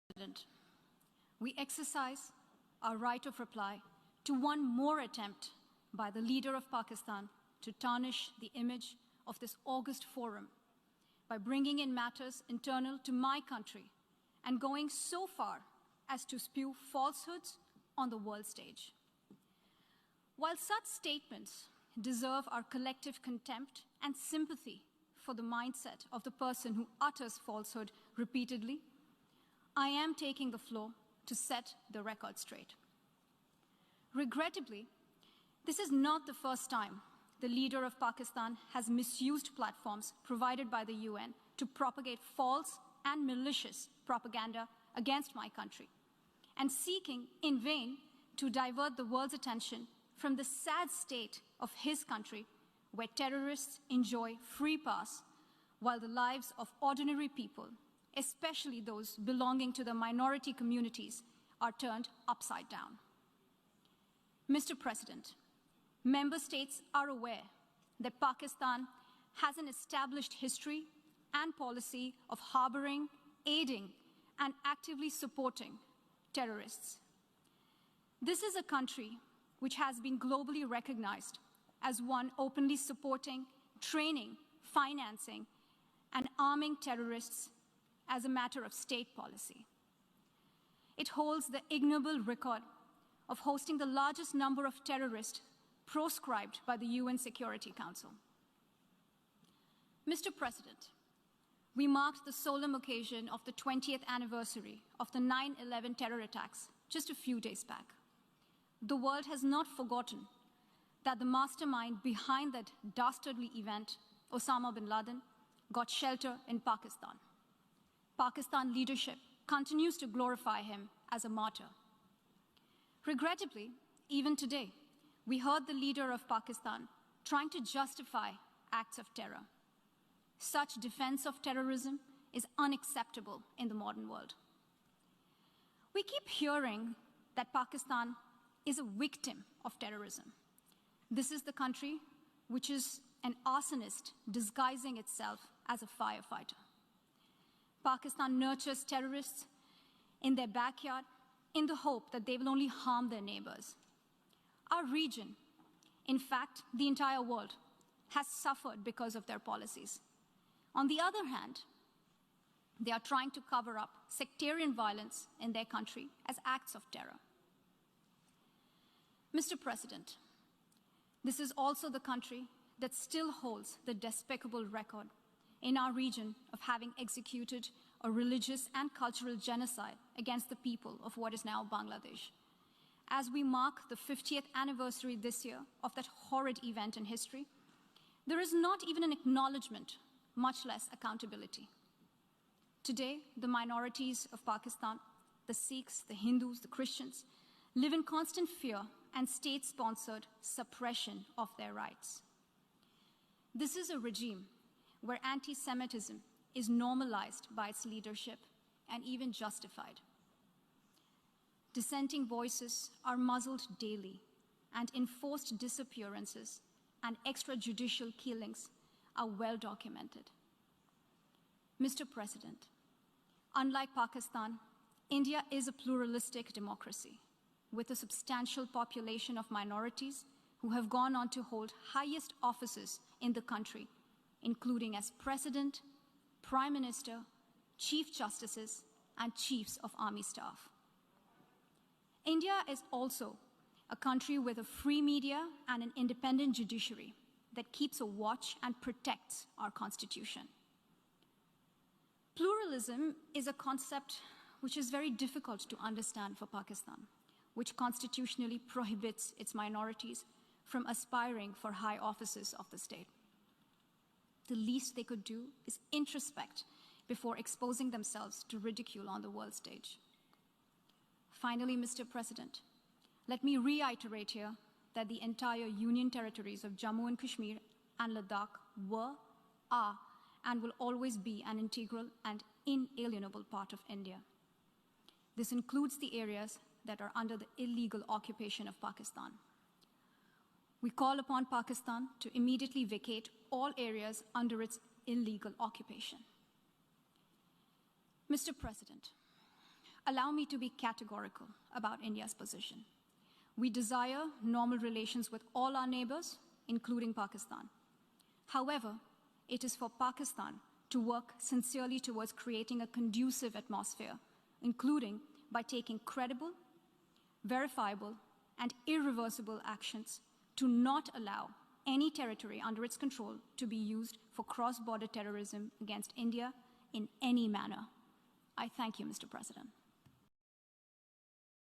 President, we exercise our right of reply to one more attempt by the leader of Pakistan to tarnish the image of this august forum by bringing in matters internal to my country and going so far as to spew falsehoods on the world stage. While such statements deserve our collective contempt and sympathy for the mindset of the person who utters falsehood repeatedly, I am taking the floor to set the record straight. Regrettably, this is not the first time the leader of Pakistan has misused platforms provided by the UN to propagate false and malicious propaganda against my country, and seeking in vain to divert the world's attention from the sad state of his country, where terrorists enjoy free pass while the lives of ordinary people, especially those belonging to the minority communities, are turned upside down. Mr. President, member states are aware that Pakistan has an established history and policy of harboring, aiding, and actively supporting terrorists. This is a country which has been globally recognized as one openly supporting, training, financing, and arming terrorists as a matter of state policy. It holds the ignoble record of hosting the largest number of terrorists proscribed by the UN Security Council. Mr. President, we marked the solemn occasion of the 20th anniversary of the 9/11 terror attacks just a few days back. The world has not forgotten that the mastermind behind that dastardly event, Osama bin Laden, got shelter in Pakistan. Pakistan leadership continues to glorify him as a martyr. Regrettably, even today, we heard the leader of Pakistan trying to justify acts of terror. Such defense of terrorism is unacceptable in the modern world. We keep hearing that Pakistan is a victim of terrorism. This is the country which is an arsonist disguising itself as a firefighter. Pakistan nurtures terrorists in their backyard in the hope that they will only harm their neighbors. Our region, in fact, the entire world, has suffered because of their policies. On the other hand, they are trying to cover up sectarian violence in their country as acts of terror. Mr. President, this is also the country that still holds the despicable record in our region of having executed a religious and cultural genocide against the people of what is now Bangladesh. As we mark the 50th anniversary this year of that horrid event in history, there is not even an acknowledgement, much less accountability. Today, the minorities of Pakistan, the Sikhs, the Hindus, the Christians, live in constant fear and state-sponsored suppression of their rights. This is a regime where anti-Semitism is normalized by its leadership and even justified. Dissenting voices are muzzled daily, and enforced disappearances and extrajudicial killings are well documented. Mr. President, unlike Pakistan, India is a pluralistic democracy with a substantial population of minorities who have gone on to hold highest offices in the country, including as President, Prime Minister, Chief Justices, and Chiefs of Army Staff. India is also a country with a free media and an independent judiciary that keeps a watch and protects our Constitution. Pluralism is a concept which is very difficult to understand for Pakistan, which constitutionally prohibits its minorities from aspiring for high offices of the state. The least they could do is introspect before exposing themselves to ridicule on the world stage. Finally, Mr. President, let me reiterate here that the entire Union territories of Jammu and Kashmir and Ladakh were, are, and will always be an integral and inalienable part of India. This includes the areas that are under the illegal occupation of Pakistan. We call upon Pakistan to immediately vacate all areas under its illegal occupation. Mr. President, allow me to be categorical about India's position. We desire normal relations with all our neighbors, including Pakistan. However, it is for Pakistan to work sincerely towards creating a conducive atmosphere, including by taking credible, verifiable, and irreversible actions to not allow any territory under its control to be used for cross-border terrorism against India in any manner. I thank you, Mr. President.